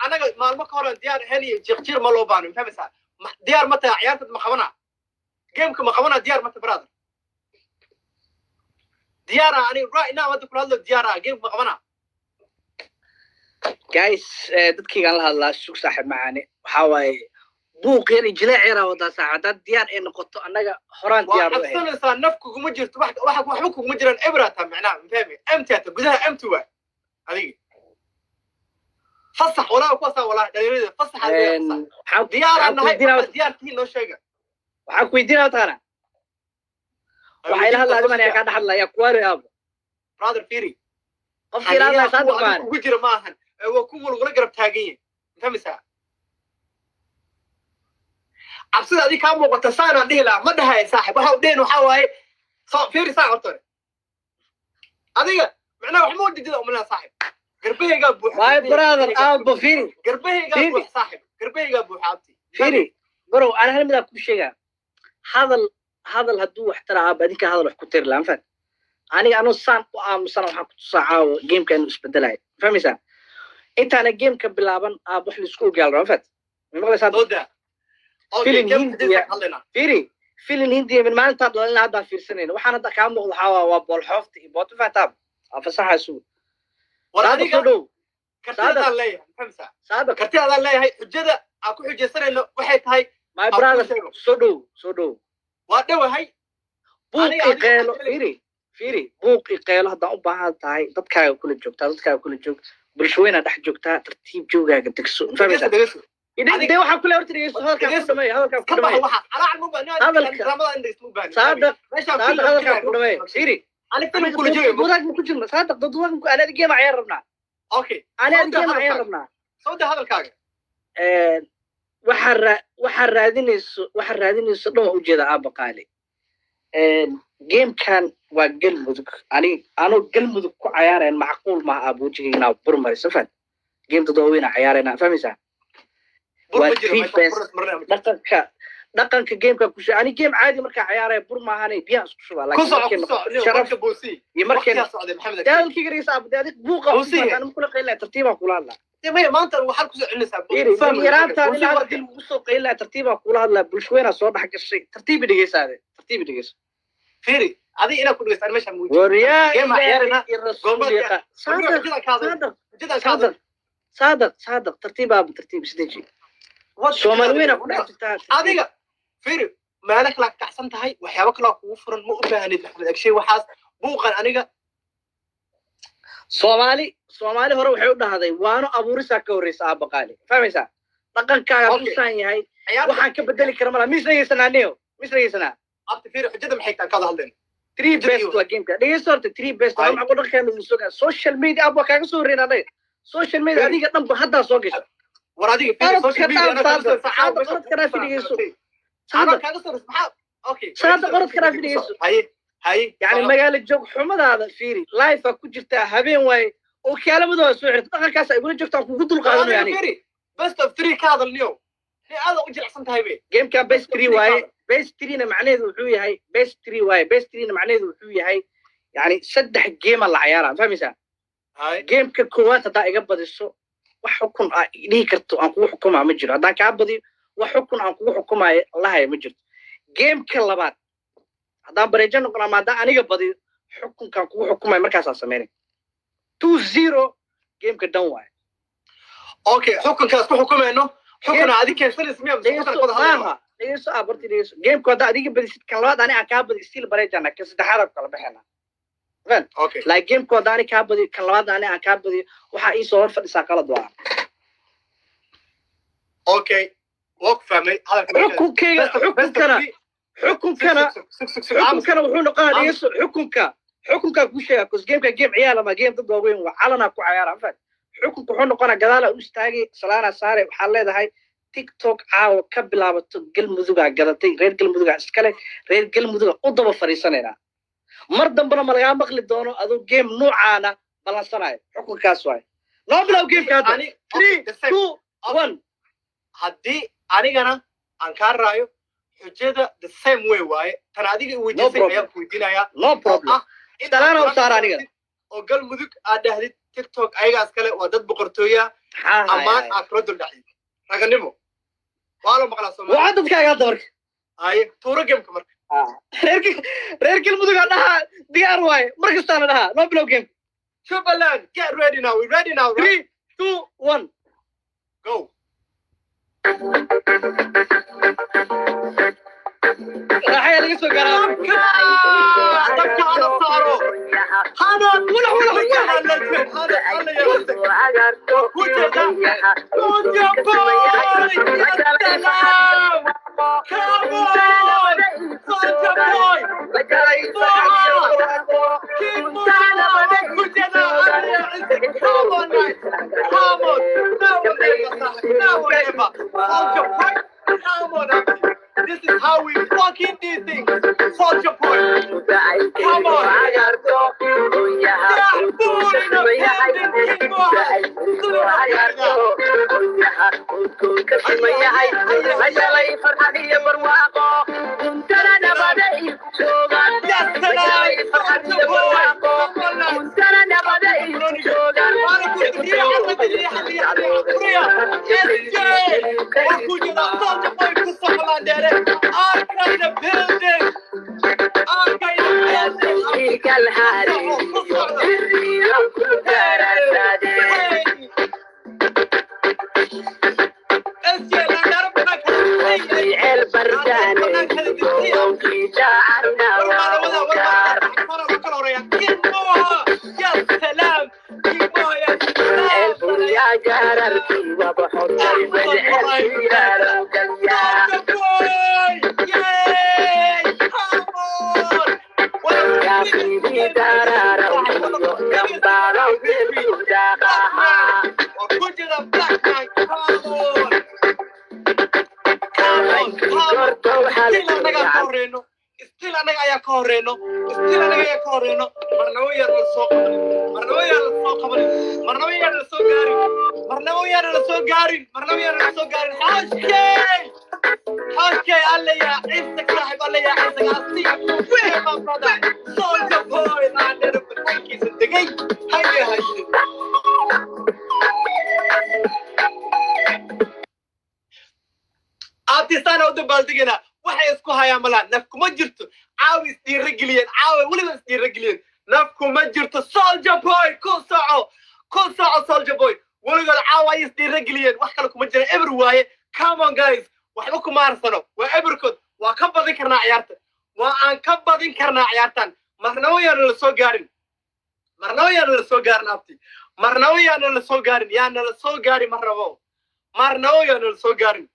أنا ما المكورة ديار هني جير ما لو بانو فهمت سا ديار متى عيارة ما خبنا جيمك ما خبنا ديار متى برادر ديار يعني right now أنت كل هذا ديار جيمك ما خبنا guys dadkii aan la hadlaa suuq saaxiib macaane waxa waaye buuq yar ijlaac yar wada saacadad diyaar ay noqoto anaga horaan diyaar u ahay waxaan nafku kuma jirto waxba kuma jiraan ibrata macnaa fahmi amtata gudaha amtu waa adiga fasax wala ku saa wala dhalinyarada fasax diyaartii noo sheega waxa ku weydiinaa taana waxa ila hadlaa adiga ka dhaxlaya kuwari abo brother firi qofkii raadna saad baan ugu jira maahan waa ku wal garab taagan fahmaysaa absida adii ka muuqata saana dhihi la ma dhahay saaxib waxa dheen waxa waaye soo fiiri saa horta adiga macnaa wax ma wadida umla saaxib garbahayga buux my brother abo fiiri garbahayga buux saaxib garbahayga buux abti fiiri bro ana hal mid ku sheega hadal haduu wax taraa badinka hadal wax ku tir laan fad aniga anu saan u aamusan waxa ku tusaacaw gamekan isbedelay fahmaysaa intaana gameka bilaaban aab wax la isku gaal rafad maqlaysaa dooda فيلم هندي من ما أنت ضلنا هذا في سنين وحنا ده كام موضوع حوا وبالحفظ يبغى تفهم أفصح سود ولا ديك كرتي الله خمسة صادق كرتي الله هاي حجة أكو حجة سنة إنه واحد هاي my brother سودو وده هاي بوق قيل فيري بوق قيل هذا أبغى هاي تذكر كل جوك برشوينا ده جوكتا ترتيب جوجا قد تكسو فهمت إذا واحد كله يرتدي هذا كان سمي هذا كان كله على الموبايل رمضان عندك موبايل صادق هذا كان كله سيري أنا كل كل جوي بدك ممكن صادق ضدك أنا دقيقة مع عيرنا أوكي أنا دقيقة مع عيرنا صوت هذا الكاغ وحر هذين الصدمة وجدها بقالي جيم كان وقل مذك أنا قل مذك عيارين معقول مع أبو جينا برمر سفن جيم تضوينا عيارنا فهمت dhaqanka gameka ku shaqani game caadi marka ciyaaraya bur ma ahanay biyaha isku shubaa laakiin sharaf boosi iyo markii socday maxamed daalkii gariisa abdaadi buuqa aan kula qeylay tartiiba kula hadla timay maanta waxaan ku soo celinaysaa faham yaraanta ilaa dil ugu soo qeylay tartiiba kula hadla bulshweena soo dhax gashay tartiibi dhigeyso fiiri adi ina ku dhigeysan meesha muujiyo wariyaa game ciyaarana صادق ترتيب استنجي Soomaaliyeena ku dhaxtaa adiga fiiri maalak la kacsan tahay waxyaabo kale oo furan ma u baahnid maxamed agshay waxaas buuqan aniga Soomaali hore waxay u dhahday waano abuurisa ka horeysa abaqaali fahmaysaa dhaqankaaga ku saan yahay waxaan ka bedeli karaa mala misraysanaa abti fiiri xujada maxay ka hadleen 3 best waa gameka dhigeysorta 3 best ama ku dhaqankaaga uu soo social media abba kaaga soo reeranay social media adiga dhan ba hadda soo gashay وراديك في السوشيال ميديا أنا قرأت كلام في ديسو صادق قرأت كلام في ديسو هاي يعني مجال الجوق حمد هذا فيري لايف كوجرتها هبين واي وكلام ده سوعر تقول كاس يقول جوك تاكل قدر القانون يعني بس توب 3 هذا اليوم هذا وجه احسن تهاي جيم كان بيس 3 واي بيس 3 معناه وحوي هاي بيس 3 واي بيس 3 معناه وحوي هاي يعني صدح الجيم اللي عيارها فاهميسا هاي جيم ككوات تا iga badiso wax xukun ah idii karto aan ku xukumaa ma jiro hadaan ka badiyo wax xukun aan ku xukumaay allahay ma jirto gameka labaad hadaan bareejo noqon ama hadaan aniga badiyo xukunkan ku xukumaay markaas aan sameeyay 2-0 gameka dhan waay okay xukunkaas ku xukumayno xukun adiga keensan ismiya xukun qod hadalka leeso abarti leeso gameka hadaan adiga badisid kan labaad ani aan ka badiyo still bareejana ka saddexaad kala baxayna okay like game ko daani ka badi kan labaad aan ka badi waxa ay soo hor fadhisaa kala duwan okay waq famay hadalka xukunkana wuxuu noqonayaa xukunka ku sheega kus gameka game ciyaar ama game dad waaweyn waa calana ku ciyaaraan fad xukunku wuxuu noqonayaa gadaal u istaagay salaana saare waxa leedahay TikTok caaw ka bilaabato galmuduga gadatay reer galmuduga iskale reer galmuduga u daba fariisanayna mar dambana ma laga maqli doono adoo game noocaana balansanayo xukunkaas waay noo bilow gameka 3 2 1 haddii anigana aan kaa raayo xujada the same way waaye tan adiga weydiisay ayaan ku weydiinayaa no problem salaana u saar aniga oo galmudug aad dhahdid tiktok ayagaas kale waa dad boqortooya ammaan aa kula dul dhacay raganimo waa la maqlaa Soomaaliya waa dadkaaga hadda marka ay tuuro gamka marka reer galmudug aa dhahaa diyaar waaye mar kastaana dhahaa no blow game Jubaland get ready now we ready now 3 2 1 go راح laga soo garaa dabka ala saaro hana wala hana This is how we fucking do things. Soldier boy. Come on. Still anaga ayaa ka horeyno marnaba yar la soo qaban marnaba yar la soo gaarin حاجة الله يا عزك صاحب الله يا عزك عصيب وين ما brother soldier boy عندنا بالكيس الدقي هيا أعطينا ودي بالدقنا waxay isku hayaan malaan nafku ma jirto caawi isdii ragiliyeen weliba isdii ragiliyeen nafku ma jirto soldier boy ku soco soldier boy weligood caawi isdii ragiliyeen wax kale kuma jira ever waaye come on guys waxba kuma arsano waa eberkood waa ka badin karnaa ciyaarta waa aan ka badin karnaa ciyaartan marnaba yaan la soo gaarin abti marnaba yaan la soo gaarin marnaba yaan la soo gaarin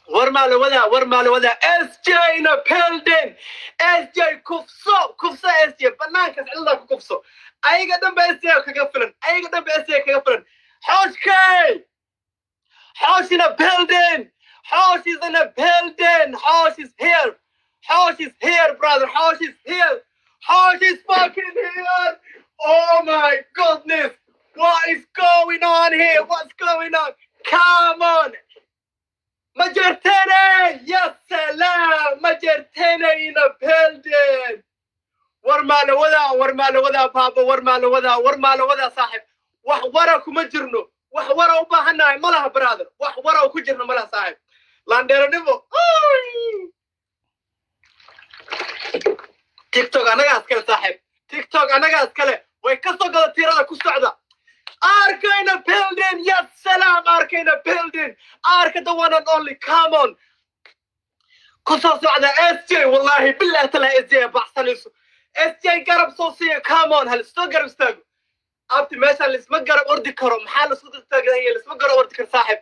ورما لودا SJ na building SJ kufso SJ banaanka cilada ku kufso ayaga dhanba SJ kaga filan Hosh in a building Hosh is in a building Hosh is here brother Hosh is fucking here oh my goodness what is going on here what's going on come on Majertene, ya salam, Majertene in a building. Warmala wada, Papa, warmala wada, sahib. Wara kumajirno, wara ubahana, malaha brother. Wara ukujirno malaha sahib. Landera nivo. TikTok anaga askale sahib. Way kaso gala tirada ku socda. Arka in a building, yes, salam, Arka in a building. Arka the one and only, come on. قصص على SJ والله بالله تلا SJ بحصل SJ قرب صوصية come on هل استقرب استقرب أبتي مثلا لسه قرب أردي كرم محل استقرب استقرب هي لسه قرب أردي كر صاحب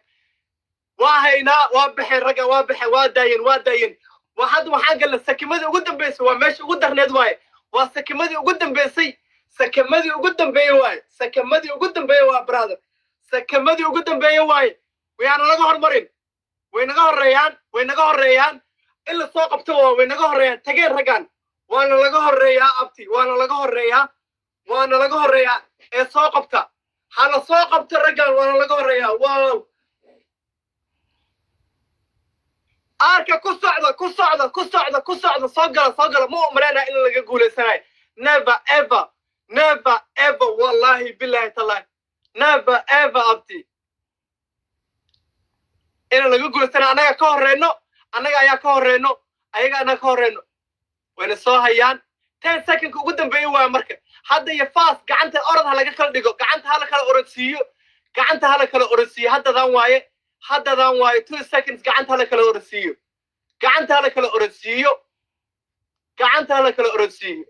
واهينا وابحي رجع وابحي وادين واحد وحاجة للسكمدي وقدم بيس وماشي قدر ندواي والسكمدي وقدم بيسي سكمدي وقدم بيواي برادر سكمدي وقدم بيواي ويانا لقوا هالمرين وينقوا الريان إلا سوق بتوه وينقوا الريان تجين رجان وانا لقوا الريان أبتي وانا لقوا الريان إيه سوق بتا حالا سوق بتا رجال وانا لقوا الريان واو أركا كسعدة صقلة مو مرينا إلا لقوا قولي سناي never never ever wallahi billahi tallahi never ever abti ina laga guulaysana annaga ka horreyno annaga ayaa ka horreyno ayaga annaga ka horreyno wayna soo hayaan 10 second ugu dambeeyay waa marka hadda iyo fast gacanta orod ha laga kala dhigo gacanta ha la kala orodsiiyo gacanta ha la kala orodsiiyo haddadan waaye 2 seconds gacanta ha la kala orodsiiyo gacanta ha la kala orodsiiyo gacanta ha la kala orodsiiyo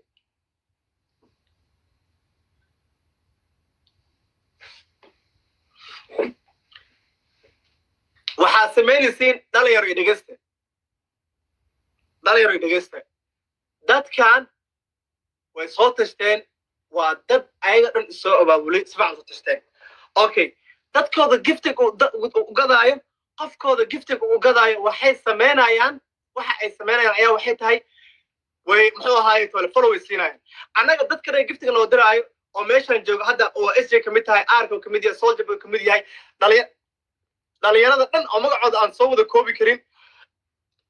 waxaa samaynaysiin dhalinyaro iyo dhegeysta dadkan way soo tashteen waa dad ayaga dhan isoo abaabulay si fiican soo tashteen okay dadkooda giftiga u gadaayo qofkooda giftiga u gadaayo waxay samaynayaan waxa ay samaynayaan ayaa waxay tahay way muxuu ahaaye tole follow siinayaan annaga dadkana giftiga loo diraayo oo meeshan jooga hadda oo SJ ka mid tahay Arko ka mid yahay Soldier ka mid yahay dhalinyarada dhan oo magacooda aan soo wada koobi karin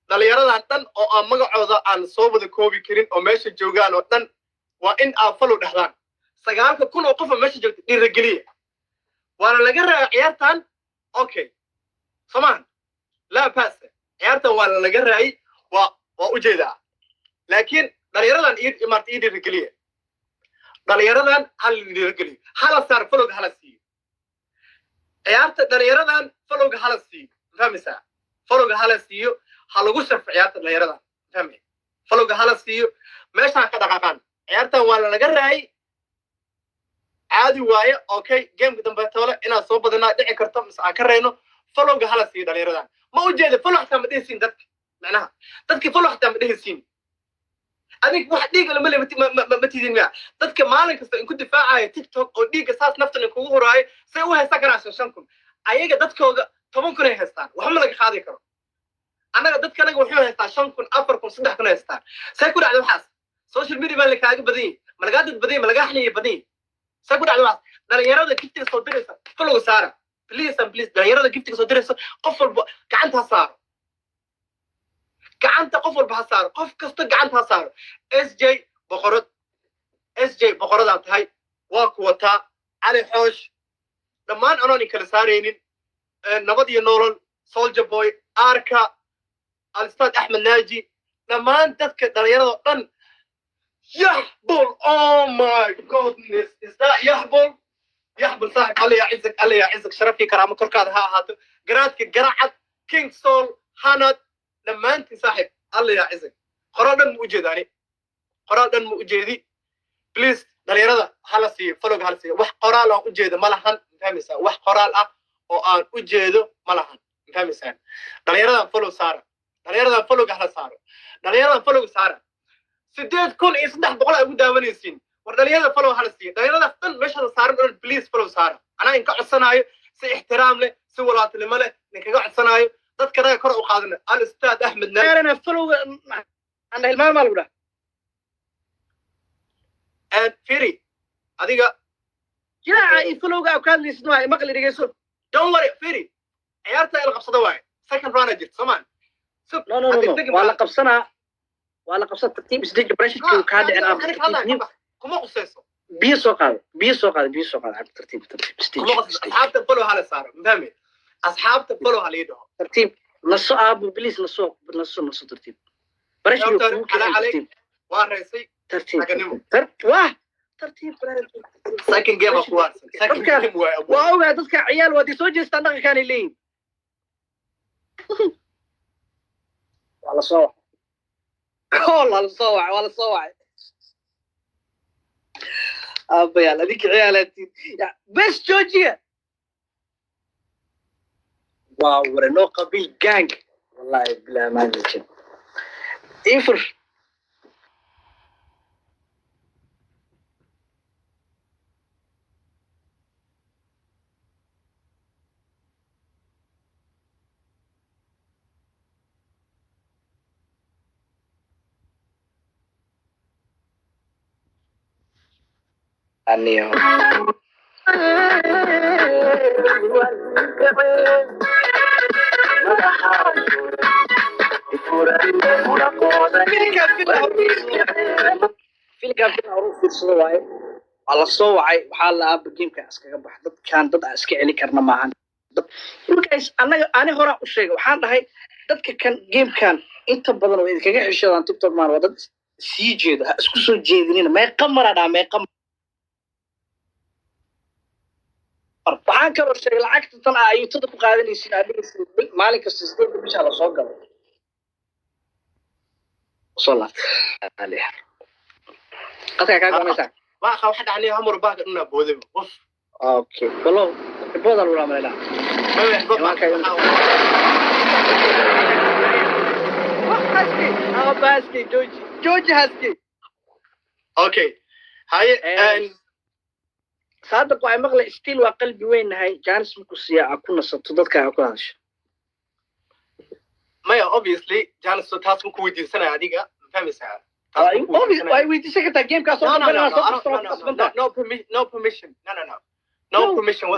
dhalinyaradan dhan oo aan magacooda aan soo wada koobi karin oo meesha joogaan oo dhan waa in aad follow dhahdaan 9,000 oo qof oo meesha joogta dhiirigeliya waana laga raacay ciyaartan okay samaan la pass ciyaartan waa laga raacay waa u jeedaa laakiin dhalinyaradan ii dhiirigeliya dhalinyaradan hal dhiirigeliya hala saar follow-ga hala siiyo ciyaarta dhalinyaradan follow-ga hala siiyo fahmaysaa follow-ga hala siiyo ha lagu sharfo ciyaarta dhalinyaradan fahmay follow-ga hala siiyo meeshaan ka dhaqaaqaan ciyaartan waa laga raacay caadi waaye okay game dambe toole inaad soo badanaa dhici karto mise aan ka reeyno follow-ga hala siiyo dhalinyaradan ma u jeeda follow xataa ma dhehaysiin dadka macnaha dadkii follow xataa ma dhehaysiin adig wax dhiiga lama ma tidin miya dadka maalin kasta in ku difaacaya TikTok oo dhiiga saas naftan kugu horaayo say u haysan karaan 5,000 ayaga dadkooda 10,000 ay haystaan waxba laga qaadi karo annaga dadkanaga wuxuu haystaa 5,000 4,000 3,000 haystaan say ku dhacdo waxaas social media baa la kaaga badan yahay ma laga dad badan ma laga xaniye badan say ku dhacdo waxaas dhalinyarada giftiga soo diraysa follow saara please and please dhalinyarada giftiga soo diraysa qof walba gacanta saaro gacanta qof walba ha saaro qof kasta gacanta ha saaro SJ boqorada tahay waa ku wataa cali xoosh dhammaan anoon kala saaraynin nabad iyo nolol Soldier Boy Arka Alstad Ahmed Naji dhammaan dadka dhalinyarada dhan yahbul oh my goodness is that yahbul صاحب الله يعزك شرفي كرامه كركاد ها هاتو قراتك قرعت كينج سول هاند لما انت صاحب الله يعزك قرادا موجوداني قرادا موجودي بليز dhalinyarada hala siiyo follow-ga hala siiyo wax qoraal ah u jeedo ma lahan fahmaysaa wax qoraal ah oo aan u jeedo ma lahan fahmaysaa dhalinyarada follow saara dhalinyarada follow-ga hala saaro dhalinyarada follow saara 8,300 ay ugu daawanaysiin war dhalinyarada follow hala siiyo dhalinyarada dhan meesha saaran oo please follow saara anaa in ka codsanayo si ixtiraam leh si walaaltinimo leh ninkaga codsanayo dadka naga kor u qaadana Alstad Ahmed Naji follow ana ilmaha malbuda Firi adiga yaa follow-ga ka hadlaysid ma maqli dhigeyso don't worry Firi ciyaarta ay la qabsado waay second round jirto samaan no waa la qabsanaa tartiib isdeji barashadku ka dhicin kuma qusayso biyo soo qaado tartiib kuma qusayso asxaabta follow hala saaro fahmi asxaabta follow hala yidhaho tartiib la soo aabo please la soo tartiib barashadku kala tartiib waa reysay tartiib second game of war second game waa ogaa dadka ciyaal wadi soo jeestaan dhaqankan ay leeyihiin waa la soo wacay abayaal adinka ciyaalatiin bes joojiya waa waranoo qabiil gang wallahi bilaa maajin ifur Anio. Filka fiirsado waaye على صوعي وحال أب جيم كان أسكع بح ضد كان ضد أسكع اللي كرنا معهن markaas ani hore u sheegay waxaan dhahay dadka kan game kan inta badan oo idinkaga xishadaan TikTok maan wada sii jeedo ha isku soo jeedinina may qamara may qamar waxaan kaloo sheegay lacagta tan ay YouTube ku qaadanaysiin adiga maalin kasta 8 bisha la soo galo صلاة عليها قطع كاغا ميسا ما خا واحد عليه عمر باك انه بودي اوف اوكي والله بودر ولا ما لا ما كان هاسكي جوجي هاسكي اوكي هاي صادق واي مقلي ستيل وقلبي وين هاي جانس مكسيا اكو نصبت ددكا اكو هاش ما obviously جانس taas ku weydiisanay adiga fahmaysaa ay weydiisay ka game ka soo no permission no permission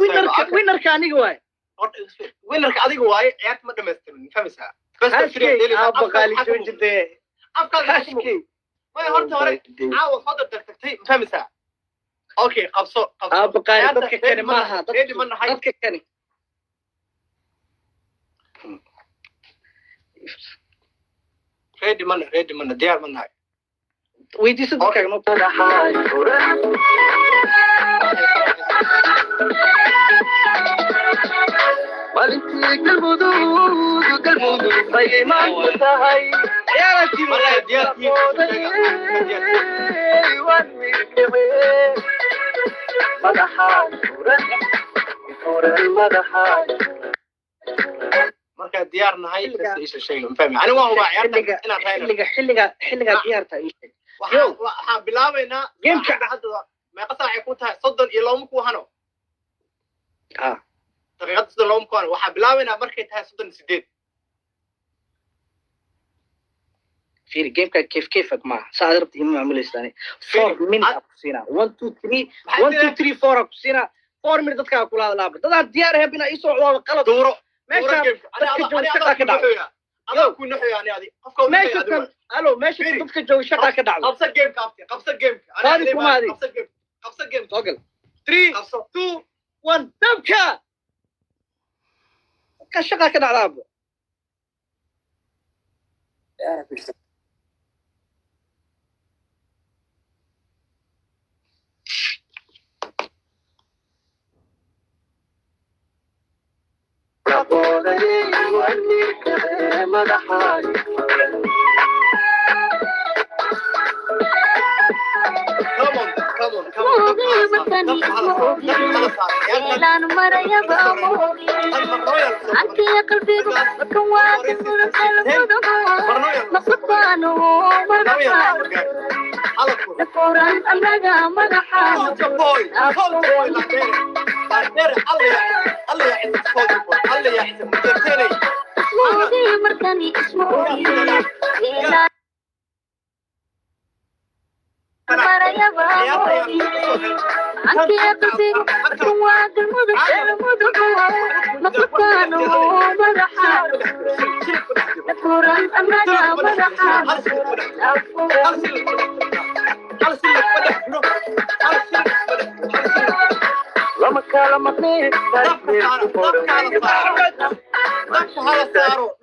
winner ka aniga waay winner ka adiga waay ciyaarta ma dhameystirin fahmaysaa bas baqali joojide afkaaga way horta hore caawa fadal tagtay fahmaysaa okay qabso baqali dadka kani maaha dadka kani ready man diyaar man hay weydiisad dadkaaga noo maalintii galmudug bay imaanku tahay ciyaaratii waan mirkabe madaxaan furan madaxaan marka diyaar nahay isha sheego fahmi ani waa huba ciyaarta inaan raayno xilliga ciyaarta waxaan bilaabaynaa gameka hadda meeqa saac ay ku tahay 30 iyo 2 ku hano daqiiqad 2 ku hano waxaan bilaabaynaa markay tahay 38 fiir gameka kayf ma saadar imam amleystani 4 minutes kusina 1 2 3 4 kusina 4 minutes dadka kula hadlaaba dad diyaar ah bina isoo codada qalad dooro meesha أنا أكون نحيا يعني هذه أفكار ماشي كان ألو ماشي ضدك جو شقة كده قبصة جيم كابتن قبصة جيم هذه كم هذه قبصة جيم توكل 3 2 1 تبكى كشقة كده على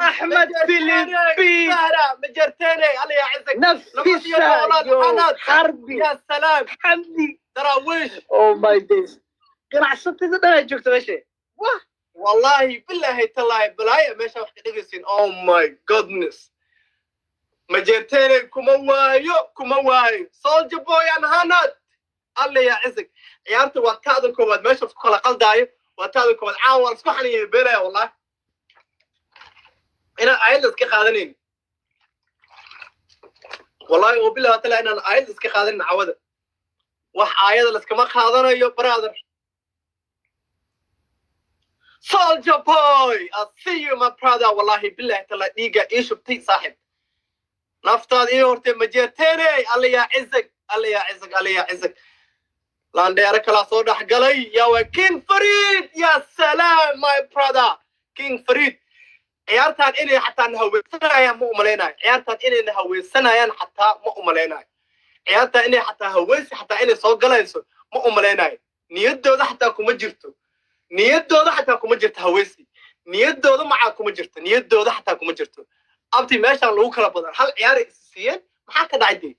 أحمد فيليبي مجرتيني الله يعزك نفسي حربي يا سلام حمدي دراويش او ماي ديز قرع صوتي ده جوجت ماشي والله بالله تالله بلاي ماشي واحد دغسين او ماي جودنس مجرتيني كما وايو سولج بوي ان هانات الله يعزك عيارتي واتادن كوباد ماشي اسكو kala qaldaayo واتادن كوباد عاون اسكو xaniye beelay والله ina ayad iska qaadanin والله وبالله طلع ان ayad iska qaadanin cawada wax ayad la iska ma qaadanayo brother Soldier boy I see you my brother والله بالله طلع dhiiga ii shubtay saaxib naftaad ii hortay ma jeerteenay alla ya izak alla ya izak لاندير كلا soo dhaxgalay yaa waa King Farid ya salaam my brother King Farid ciyaartan inay xataa haweensanayaan ma u maleynaayo ciyaartan inay haweensanayaan xataa ma u maleynaayo ciyaartan inay xataa haweensi xataa inay soo galayso ma umaleynayo niyaddooda xataa kuma jirto niyaddooda xataa kuma jirto haweensi niyaddooda macaa kuma jirto niyaddooda xataa kuma jirto abti meeshaan lagu kala badan hal ciyaaray is siiyeen maxaa ka dhacay dee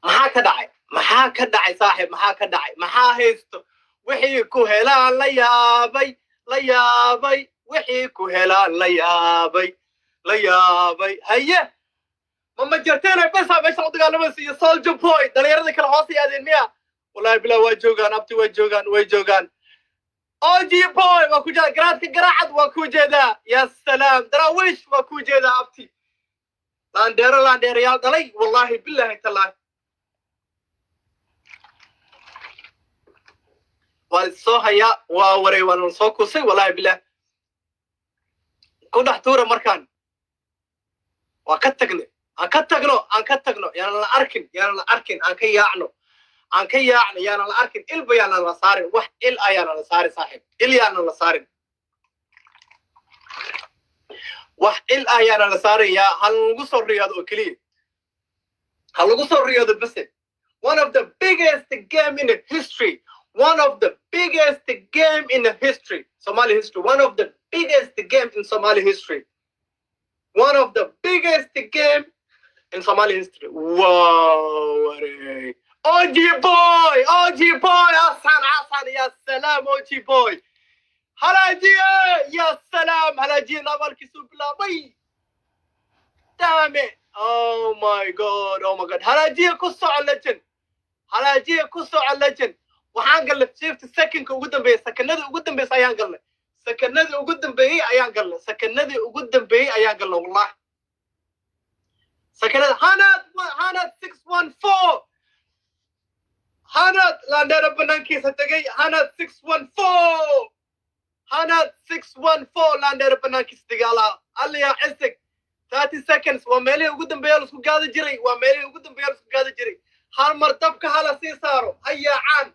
maxaa ka dhacay maxaa ka dhacay saaxiib maxaa ka dhacay maxaa haysto wixii ku helaan la yaabay wixii ku helaan la yaabay haye ma jirteena besa meeshaan u dagaalamaysa iyo soldier boy dhalinyarada kale hoos yaadeen miya wallahi bilaa waa joogaan abti way joogaan OG boy waa ku jeedaa garaadka garaacad waa ku jeedaa ya salaam daraawish waa ku jeedaa abti laandheerayaal dhalay wallahi billahi tallahi waa soo hayaa waa waray waan soo kusay wallahi billahi ku dhex tuura markaan waa ka tagnay aan ka tagno yaanan la arkin aan ka yaacno yaanan la arkin ilba yaanan la saarin wax il ayaanan la saarin saaxiib il yaanan la saarin wax il ayaanan la saarin yaa hal lagu soo riyaado oo keliya hal lagu soo riyaado base one of the biggest game in history Somali history one of the biggest game in Somali history wow OG boy Hassan ya salam OG boy halajiye ya salam halajiye nabalkiisu bilaabay damn it oh my god halajiye ku soco legend waxaan galnay 50 second ugu dambeeyay sakanadii ugu dambeeyay ayaan galnay sakanadii ugu dambeeyay ayaan galnay wallahi sakanada hanad 614 hanad laandheera banaankiisa tagay hanad 614 laandheera banaankiisa tagay alla cisig 30 seconds waa meelihii ugu dambeeyay la isku gaadi jiray hal mar dabka hala sii saaro hayaacaan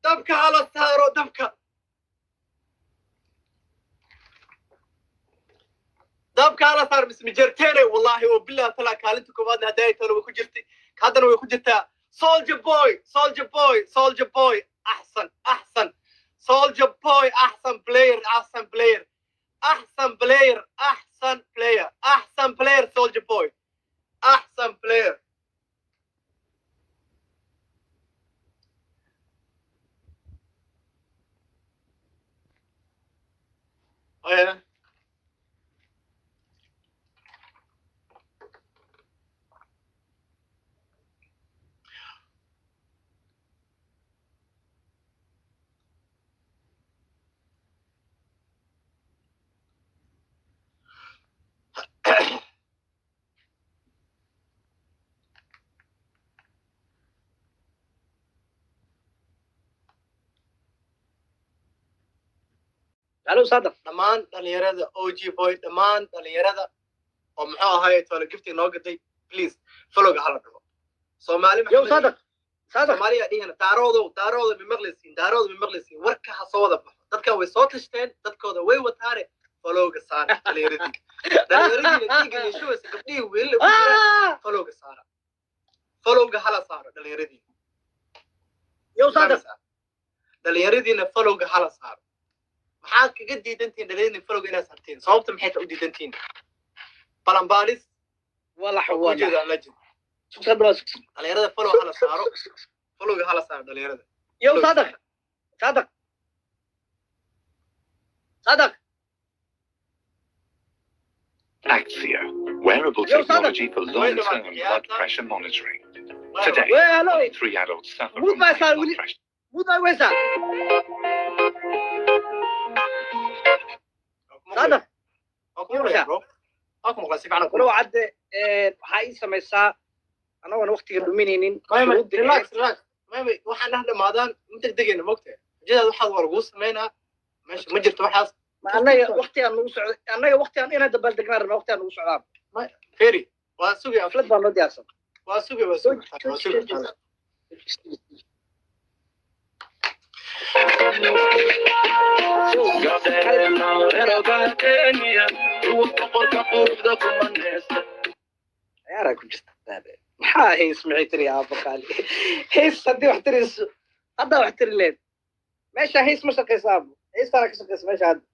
dabka hala saaro dabka hala saaro bismi jarteene wallahi oo billahi tala kaalinta koowaad haday talo ku jirtay haddana way ku jirtaa soldier boy ahsan soldier boy ahsan player soldier boy ahsan player oh yeah Hello Sadaf dhamaan dhalinyarada OG boy dhamaan dhalinyarada oo muxuu ahaayay toona gifti noo gaday please follow-ga hala dhago Soomaali yo Sadaf Soomaaliya dhigana daaroodo mi maqlaysiin warka ha soo wada baxo dadkan way soo tashteen dadkooda way wataare follow-ga saara dhalinyarada diiganishooysa gabdhihii wiil follow-ga saara follow-ga hala saaro dhalinyaradiina yo Sadaf dhalinyaradiina follow-ga hala saaro maxaad kaga diidantiin dhalinyaradiina follow-ga inaad saartiin sababta maxay u diidantiin balanbaalis wala ujeedaan la jiro dhalinyarada follow-ga hala saaro dhalinyarada yo Sadaf Axia, wearable technology for long-term blood pressure monitoring. Today, hello. 3 adults suffer Move from my high side, blood will you- pressure. Muda wesa Sadaf wala wacde waxaa ii samaysaa anagoona waqtiga dhuminaynin waxaan dhex dhamaadaan ma degdegayna mogtahay ujeedaad waxaad waa laguu samaynaa meesha ma jirto waxaas annaga waqtigaan nagu socda annaga waqtigaan inaan dabaaldegnaan rabna waqtigaan nagu socdaan feri waa sugay xaflad baa noo diyaarsan waa sugay ciyaaraa ku jirta maxaa hays maxay tiri aabaqaali hays haddii wax tirayso hadda wax tiri leed meesha hees ma shaqaysaa heestaana ka shaqaysa meesha hadda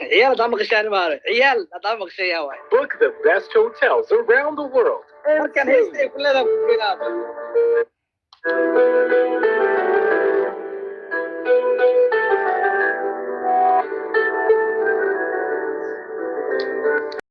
عيال هذا مغشاني مالي عيال هذا مغشي يا واي Book the best hotels around the world. كان هيستي كلنا